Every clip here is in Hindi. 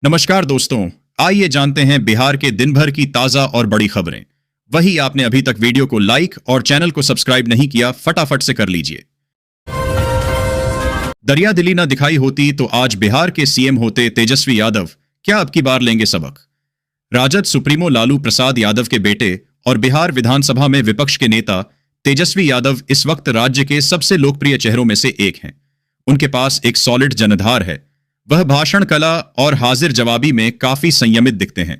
नमस्कार दोस्तों, आइए जानते हैं बिहार के दिन भर की ताजा और बड़ी खबरें। वही आपने अभी तक वीडियो को लाइक और चैनल को सब्सक्राइब नहीं किया, फटाफट से कर लीजिए। दरिया दिली न दिखाई होती तो आज बिहार के सीएम होते तेजस्वी यादव, क्या अब की बार लेंगे सबक। राजद सुप्रीमो लालू प्रसाद यादव के बेटे और बिहार विधानसभा में विपक्ष के नेता तेजस्वी यादव इस वक्त राज्य के सबसे लोकप्रिय चेहरों में से एक हैं। उनके पास एक सॉलिड जनधार है। वह भाषण कला और हाजिर जवाबी में काफी संयमित दिखते हैं।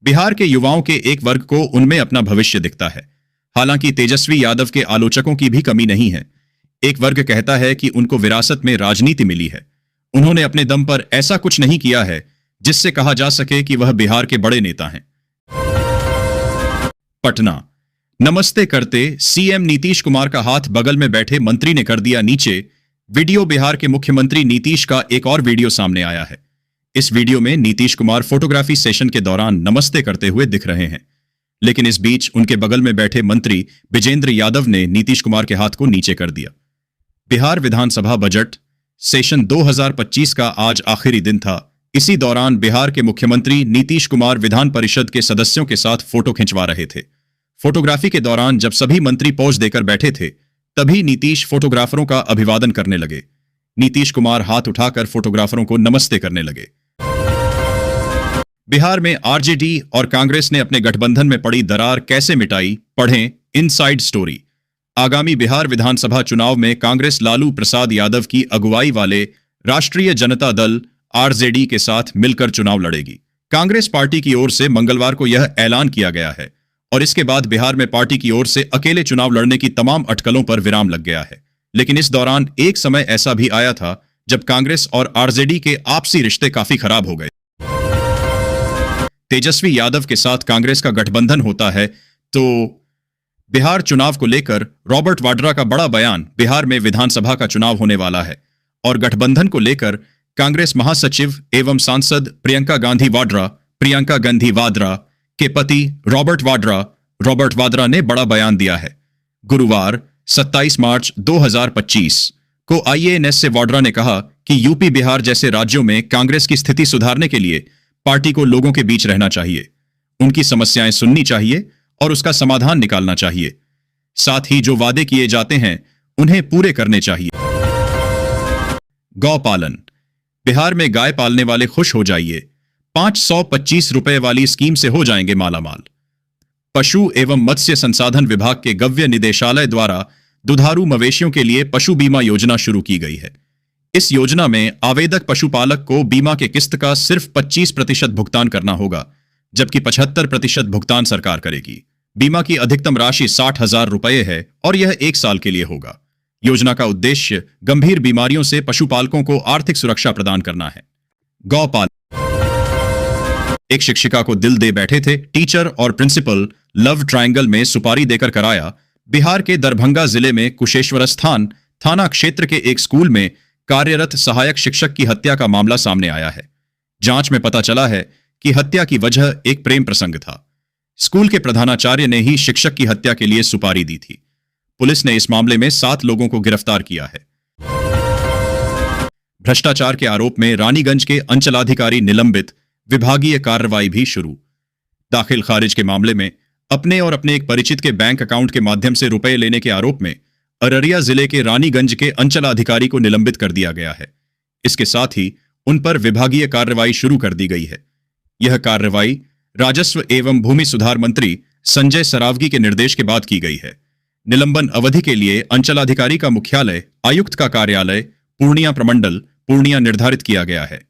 बिहार के युवाओं के एक वर्ग को उनमें अपना भविष्य दिखता है। हालांकि तेजस्वी यादव के आलोचकों की भी कमी नहीं है। एक वर्ग कहता है कि उनको विरासत में राजनीति मिली है। उन्होंने अपने दम पर ऐसा कुछ नहीं किया है जिससे कहा जा सके कि वह बिहार के बड़े नेता हैं। पटना नमस्ते करते सीएम नीतीश कुमार का हाथ बगल में बैठे मंत्री ने कर दिया नीचे। वीडियो बिहार के मुख्यमंत्री नीतीश का एक और वीडियो सामने आया है। इस वीडियो में नीतीश कुमार फोटोग्राफी सेशन के दौरान नमस्ते करते हुए दिख रहे हैं, लेकिन इस बीच उनके बगल में बैठे मंत्री विजेंद्र यादव ने नीतीश कुमार के हाथ को नीचे कर दिया। बिहार विधानसभा बजट सेशन 2025 का आज आखिरी दिन था। इसी दौरान बिहार के मुख्यमंत्री नीतीश कुमार विधान परिषद के सदस्यों के साथ फोटो खिंचवा रहे थे। फोटोग्राफी के दौरान जब सभी मंत्री पोज देकर बैठे थे, तभी नीतीश फोटोग्राफरों का अभिवादन करने लगे। नीतीश कुमार हाथ उठाकर फोटोग्राफरों को नमस्ते करने लगे। बिहार में आरजेडी और कांग्रेस ने अपने गठबंधन में पड़ी दरार कैसे मिटाई, पढ़ें इनसाइड स्टोरी। आगामी बिहार विधानसभा चुनाव में कांग्रेस लालू प्रसाद यादव की अगुवाई वाले राष्ट्रीय जनता दल आरजेडी के साथ मिलकर चुनाव लड़ेगी। कांग्रेस पार्टी की ओर से मंगलवार को यह ऐलान किया गया है और इसके बाद बिहार में पार्टी की ओर से अकेले चुनाव लड़ने की तमाम अटकलों पर विराम लग गया है। लेकिन इस दौरान एक समय ऐसा भी आया था जब कांग्रेस और आरजेडी के आपसी रिश्ते काफी खराब हो गए। तेजस्वी यादव के साथ कांग्रेस का गठबंधन होता है तो बिहार चुनाव को लेकर रॉबर्ट वाड्रा का बड़ा बयान। बिहार में विधानसभा का चुनाव होने वाला है और गठबंधन को लेकर कांग्रेस महासचिव एवं सांसद प्रियंका गांधी वाड्रा के पति रॉबर्ट वाड्रा ने बड़ा बयान दिया है। गुरुवार 27 मार्च 2025 को आईएएनएस से वाड्रा ने कहा कि यूपी बिहार जैसे राज्यों में कांग्रेस की स्थिति सुधारने के लिए पार्टी को लोगों के बीच रहना चाहिए, उनकी समस्याएं सुननी चाहिए और उसका समाधान निकालना चाहिए। साथ ही जो वादे किए जाते हैं उन्हें पूरे करने चाहिए। गौपालन बिहार में गाय पालने वाले खुश हो जाइए, 525 रुपए वाली स्कीम से हो जाएंगे मालामाल। पशु एवं मत्स्य संसाधन विभाग के गव्य निदेशालय द्वारा दुधारू मवेशियों के लिए पशु बीमा योजना शुरू की गई है। इस योजना में आवेदक पशुपालक को बीमा के किस्त का सिर्फ 25% भुगतान करना होगा, जबकि 75% भुगतान सरकार करेगी। बीमा की अधिकतम राशि 60,000 रुपए है और यह 1 साल के लिए होगा। योजना का उद्देश्य गंभीर बीमारियों से पशुपालकों को आर्थिक सुरक्षा प्रदान करना है। गौपाल एक शिक्षिका को दिल दे बैठे थे। टीचर और प्रिंसिपल लव ट्रायंगल में सुपारी देकर कराया। बिहार के दरभंगा जिले में कुशेश्वरस्थान थाना क्षेत्र के एक स्कूल में कार्यरत सहायक शिक्षक की हत्या का मामला सामने आया है। जांच में पता चला है कि हत्या की वजह एक प्रेम प्रसंग था। स्कूल के प्रधानाचार्य ने ही शिक्षक की हत्या के लिए सुपारी दी थी। पुलिस ने इस मामले में 7 लोगों को गिरफ्तार किया है। भ्रष्टाचार के आरोप में रानीगंज के अंचलाधिकारी निलंबित, विभागीय कार्रवाई भी शुरू। दाखिल खारिज के मामले में अपने और अपने एक परिचित के बैंक अकाउंट के माध्यम से रुपए लेने के आरोप में अररिया जिले के रानीगंज के अंचलाधिकारी को निलंबित कर दिया गया है। इसके साथ ही उन पर विभागीय कार्रवाई शुरू कर दी गई है। यह कार्रवाई राजस्व एवं भूमि सुधार मंत्री संजय सरावगी के निर्देश के बाद की गई है। निलंबन अवधि के लिए अंचलाधिकारी का मुख्यालय, आयुक्त का कार्यालय पूर्णिया प्रमंडल पूर्णिया निर्धारित किया गया है।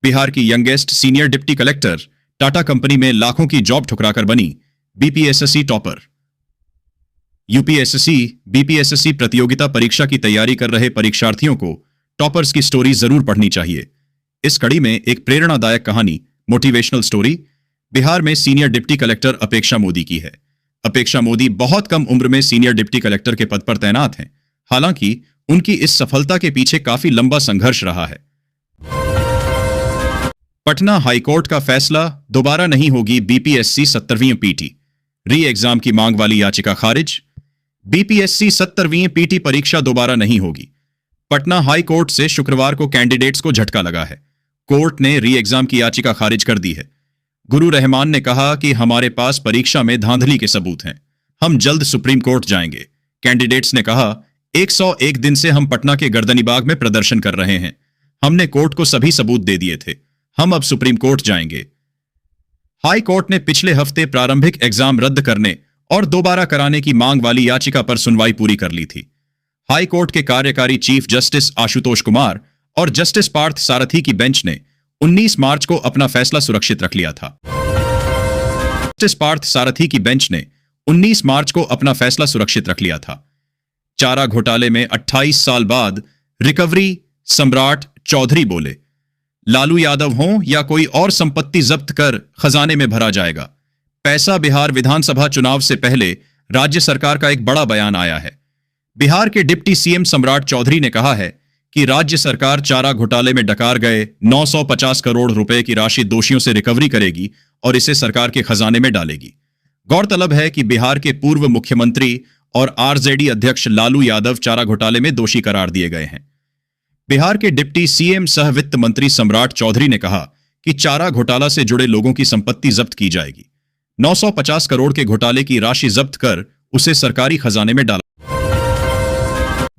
बिहार की youngest senior deputy collector Tata company में लाखों की जॉब ठुकराकर बनी बीपीएसएससी टॉपर। यूपीएसएससी बीपीएसएससी प्रतियोगिता परीक्षा की तैयारी कर रहे परीक्षार्थियों को टॉपर्स की स्टोरी जरूर पढ़नी चाहिए। इस कड़ी में एक प्रेरणादायक कहानी, मोटिवेशनल स्टोरी बिहार में सीनियर डिप्टी कलेक्टर अपेक्षा मोदी की है। अपेक्षा मोदी बहुत कम उम्र में सीनियर डिप्टी कलेक्टर के पद पर तैनात हैं। हालांकि उनकी इस सफलता के पीछे काफी लंबा संघर्ष रहा है। पटना हाईकोर्ट का फैसला, दोबारा नहीं होगी बीपीएससी 70वीं पीटी। री एग्जाम की मांग वाली याचिका खारिज। बीपीएससी 70वीं पीटी परीक्षा दोबारा नहीं होगी। पटना हाई कोर्ट से शुक्रवार को कैंडिडेट्स को झटका लगा है। कोर्ट ने री एग्जाम की याचिका खारिज कर दी है। गुरु रहमान ने कहा कि हमारे पास परीक्षा में धांधली के सबूत हैं, हम जल्द सुप्रीम कोर्ट जाएंगे। कैंडिडेट्स ने कहा, 101 दिन से हम पटना के गर्दनीबाग में प्रदर्शन कर रहे हैं, हमने कोर्ट को सभी सबूत दे दिए थे, हम अब सुप्रीम कोर्ट जाएंगे। हाई कोर्ट ने पिछले हफ्ते प्रारंभिक एग्जाम रद्द करने और दोबारा कराने की मांग वाली याचिका पर सुनवाई पूरी कर ली थी। हाई कोर्ट के कार्यकारी चीफ जस्टिस आशुतोष कुमार और जस्टिस पार्थ सारथी की बेंच ने 19 मार्च को अपना फैसला सुरक्षित रख लिया था। जस्टिस पार्थ सारथी की बेंच ने 19 मार्च को अपना फैसला सुरक्षित रख लिया था। चारा घोटाले में 28 साल बाद रिकवरी सम्राट चौधरी बोले, लालू यादव हों या कोई और संपत्ति जब्त कर खजाने में भरा जाएगा। पैसा बिहार विधानसभा चुनाव से पहले राज्य सरकार का एक बड़ा बयान आया है। बिहार के डिप्टी सीएम सम्राट चौधरी ने कहा है कि राज्य सरकार चारा घोटाले में डकार गए 950 करोड़ रुपए की राशि दोषियों से रिकवरी करेगी और इसे सरकार के खजाने में डालेगी। गौरतलब है कि बिहार के पूर्व मुख्यमंत्री और आरजेडी अध्यक्ष लालू यादव चारा घोटाले में दोषी करार दिए गए हैं। बिहार के डिप्टी सीएम सह वित्त मंत्री सम्राट चौधरी ने कहा कि चारा घोटाला से जुड़े लोगों की संपत्ति जब्त की जाएगी। 950 करोड़ के घोटाले की राशि जब्त कर उसे सरकारी खजाने में डाला।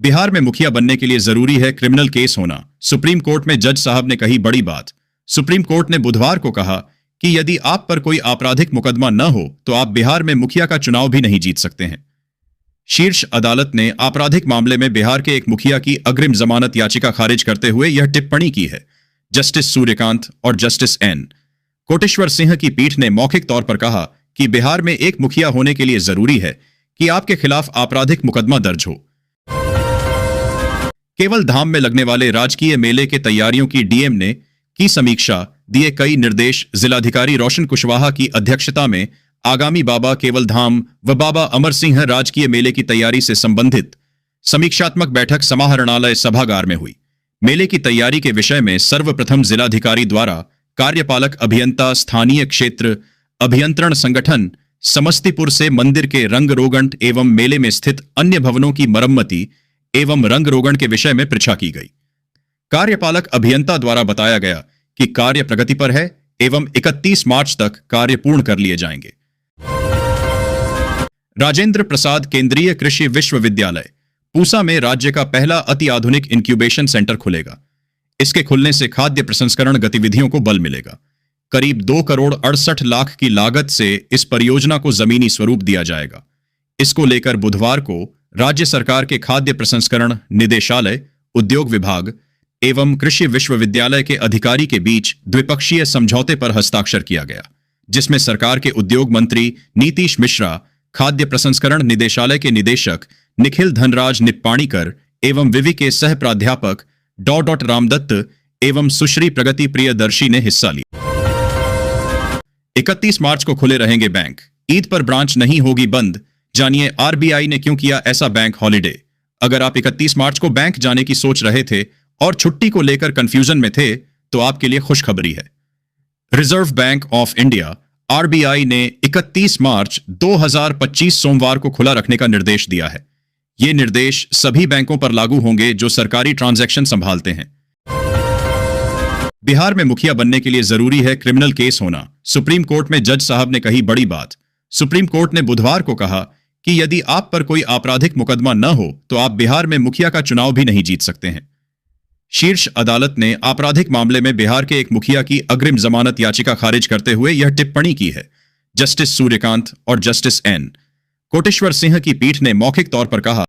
बिहार में मुखिया बनने के लिए जरूरी है क्रिमिनल केस होना, सुप्रीम कोर्ट में जज साहब ने कही बड़ी बात। सुप्रीम कोर्ट ने बुधवार को कहा कि यदि आप पर कोई आपराधिक मुकदमा न हो तो आप बिहार में मुखिया का चुनाव भी नहीं जीत सकते हैं। शीर्ष अदालत ने आपराधिक मामले में बिहार के एक मुखिया की अग्रिम जमानत याचिका खारिज करते हुए यह टिप्पणी की है। जस्टिस सूर्यकांत और जस्टिस एन कोटेश्वर सिंह की पीठ ने मौखिक तौर पर कहा कि बिहार में एक मुखिया होने के लिए जरूरी है कि आपके खिलाफ आपराधिक मुकदमा दर्ज हो। केवल धाम में लगने वाले राजकीय मेले के तैयारियों की डीएम ने की समीक्षा, दिए कई निर्देश। जिलाधिकारी रोशन कुशवाहा की अध्यक्षता में आगामी बाबा केवल धाम व बाबा अमर सिंह राजकीय मेले की तैयारी से संबंधित समीक्षात्मक बैठक समाहरणालय सभागार में हुई। मेले की तैयारी के विषय में सर्वप्रथम जिलाधिकारी द्वारा कार्यपालक अभियंता स्थानीय क्षेत्र अभियंत्रण संगठन समस्तीपुर से मंदिर के रंग रोगन एवं मेले में स्थित अन्य भवनों की मरम्मति एवं रंग रोगन के विषय में पृछा की गई। कार्यपालक अभियंता द्वारा बताया गया कि कार्य प्रगति पर है एवं 31 मार्च तक कार्य पूर्ण कर लिए जाएंगे। राजेंद्र प्रसाद केंद्रीय कृषि विश्वविद्यालय पूसा में राज्य का पहला अति आधुनिक इंक्यूबेशन सेंटर खुलेगा। इसके खुलने से खाद्य प्रसंस्करण गतिविधियों को बल मिलेगा। करीब 2 करोड़ 68 लाख की लागत से इस परियोजना को जमीनी स्वरूप दिया जाएगा। इसको लेकर बुधवार को राज्य सरकार के खाद्य प्रसंस्करण निदेशालय, उद्योग विभाग एवं कृषि विश्वविद्यालय के अधिकारी के बीच द्विपक्षीय समझौते पर हस्ताक्षर किया गया, जिसमें सरकार के उद्योग मंत्री नीतीश मिश्रा, खाद्य प्रसंस्करण निदेशालय के निदेशक निखिल धनराज निप्पाणीकर एवं विवि के सह प्राध्यापक डॉ रामदत्त एवं सुश्री प्रगति प्रियदर्शी ने हिस्सा लिया। 31 मार्च को खुले रहेंगे बैंक, ईद पर ब्रांच नहीं होगी बंद। जानिए आरबीआई ने क्यों किया ऐसा बैंक हॉलिडे। अगर आप 31 मार्च को बैंक जाने की सोच रहे थे और छुट्टी को लेकर कंफ्यूजन में थे तो आपके लिए खुशखबरी है। Reserve bank of India RBI ने 31 मार्च 2025 सोमवार को खुला रखने का निर्देश दिया है। ये निर्देश सभी बैंकों पर लागू होंगे जो सरकारी ट्रांजैक्शन संभालते हैं। बिहार में मुखिया बनने के लिए जरूरी है क्रिमिनल केस होना, सुप्रीम कोर्ट में जज साहब ने कही बड़ी बात। सुप्रीम कोर्ट ने बुधवार को कहा कि यदि आप पर कोई आपराधिक मुकदमा न हो तो आप बिहार में मुखिया का चुनाव भी नहीं जीत सकते हैं। शीर्ष अदालत ने आपराधिक मामले में बिहार के एक मुखिया की अग्रिम जमानत याचिका खारिज करते हुए यह टिप्पणी की है। जस्टिस सूर्यकांत और जस्टिस एन कोटेश्वर सिंह की पीठ ने मौखिक तौर पर कहा,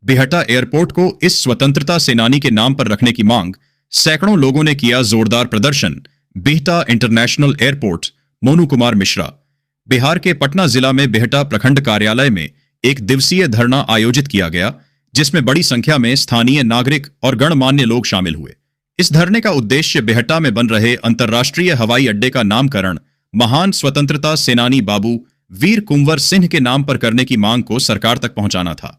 बिहटा एयरपोर्ट को इस स्वतंत्रता सेनानी के नाम पर रखने की मांग, सैकड़ों लोगों ने किया जोरदार प्रदर्शन। Bihta international airport, Monu Kumar Mishra. बिहार के पटना जिला में बिहटा प्रखंड कार्यालय में एक दिवसीय धरना आयोजित किया गया, जिसमें बड़ी संख्या में स्थानीय नागरिक और गणमान्य लोग शामिल हुए। इस धरने का उद्देश्य बिहटा में बन रहे अंतर्राष्ट्रीय हवाई अड्डे का नामकरण महान स्वतंत्रता सेनानी बाबू वीर कुंवर सिंह के नाम पर करने की मांग को सरकार तक पहुंचाना था।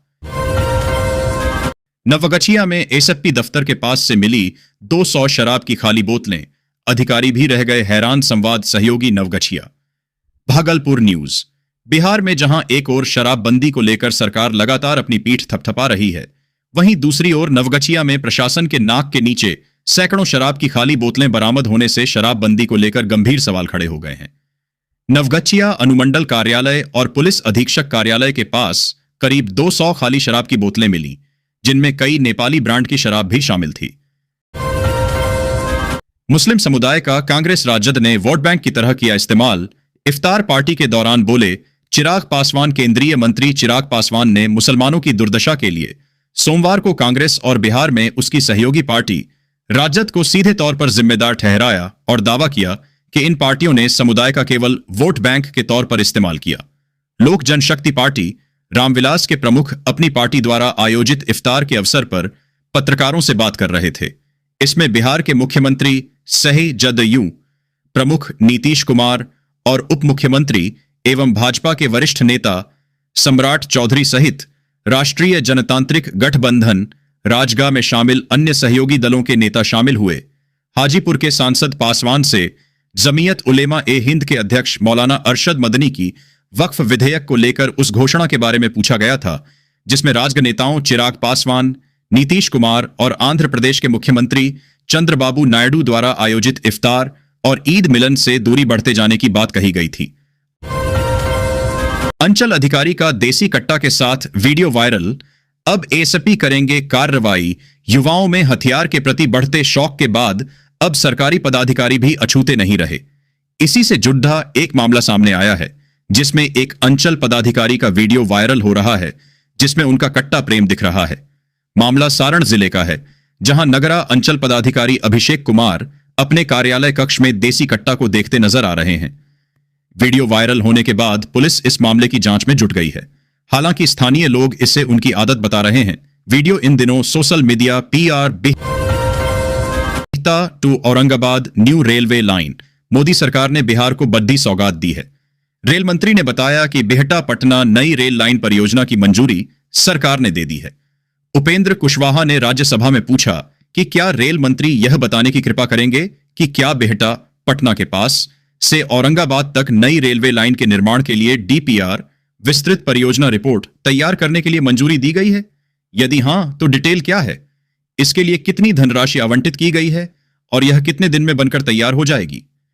नवगछिया में एसएसपी दफ्तर के पास से मिली 200 शराब की खाली बोतलें, अधिकारी भी रह गए हैरान। संवाद सहयोगी नवगछिया। भागलपुर न्यूज। बिहार में जहां एक ओर शराबबंदी को लेकर सरकार लगातार अपनी पीठ थपथपा रही है, वहीं दूसरी ओर नवगछिया में प्रशासन के नाक के नीचे सैकड़ों शराब की खाली बोतलें बरामद होने से शराबबंदी को लेकर गंभीर सवाल खड़े हो गए हैं। नवगछिया अनुमंडल कार्यालय और पुलिस अधीक्षक कार्यालय के पास करीब 200 खाली शराब की बोतलें मिली, जिनमें कई नेपाली ब्रांड की शराब भी शामिल थी। मुस्लिम समुदाय का कांग्रेस राजद ने वोट बैंक की तरह किया इस्तेमाल। इफ्तार पार्टी के दौरान बोले चिराग पासवान। केंद्रीय मंत्री चिराग पासवान ने मुसलमानों की दुर्दशा के लिए सोमवार को कांग्रेस और बिहार में उसकी सहयोगी पार्टी राजद को सीधे तौर पर जिम्मेदार ठहराया और दावा किया कि इन पार्टियों ने समुदाय का केवल वोट बैंक के तौर पर इस्तेमाल किया। लोक जनशक्ति पार्टी रामविलास के प्रमुख अपनी पार्टी द्वारा आयोजित इफ्तार के अवसर पर पत्रकारों से बात कर रहे थे। इसमें बिहार के मुख्यमंत्री सही जदयू प्रमुख नीतीश कुमार और उप मुख्यमंत्री एवं भाजपा के वरिष्ठ नेता सम्राट चौधरी सहित राष्ट्रीय जनतांत्रिक गठबंधन राजगा में शामिल अन्य सहयोगी दलों के नेता शामिल हुए। हाजीपुर के सांसद पासवान से जमीयत उलेमा ए हिंद के अध्यक्ष मौलाना अरशद मदनी की वक्फ विधेयक को लेकर उस घोषणा के बारे में पूछा गया था, जिसमें राजग नेताओं चिराग पासवान, नीतीश कुमार और आंध्र प्रदेश के मुख्यमंत्री चंद्रबाबू नायडू द्वारा आयोजित इफ्तार और ईद मिलन से दूरी बढ़ते जाने की बात कही गई थी। अंचल अधिकारी का देसी कट्टा के साथ वीडियो वायरल। अब एसपी करेंगे कार्रवाई। युवाओं में हथियार के प्रति बढ़ते शौक के बाद अब सरकारी पदाधिकारी भी अछूते नहीं रहे। इसी से जुड़ा एक मामला सामने आया है, जिसमें एक अंचल पदाधिकारी का वीडियो वायरल हो रहा है, जिसमें उनका कट्टा प्रेम दिख रहा है। मामला सारण जिले का है, जहां नगरा अंचल पदाधिकारी अभिषेक कुमार अपने कार्यालय कक्ष में देसी कट्टा को देखते नजर आ रहे हैं। वीडियो वायरल होने के बाद पुलिस इस मामले की जांच में जुट गई है। हालांकि स्थानीय लोग इसे उनकी आदत बता रहे हैं। वीडियो इन दिनों सोशल मीडिया पीआर Bihta to Aurangabad new railway line. Modi सरकार ने बिहार को बड़ी सौगात दी है। रेल मंत्री ने बताया कि बिहटा पटना नई रेल लाइन परियोजना की मंजूरी सरकार ने दे दी है। उपेंद्र कुशवाहा ने राज्यसभा में पूछा कि क्या रेल मंत्री यह बताने की कृपा करेंगे कि क्या बिहटा पटना के पास से औरंगाबाद तक नई रेलवे लाइन के निर्माण के लिए डीपीआर विस्तृत परियोजना रिपोर्ट तैयार करने के लिए मंजूरी दी गई है? यदि हां, तो डिटेल क्या है? इसके लिए कितनी धनराशि आवंटित की गई है और यह कितने दिन में बनकर तैयार हो जाएगी?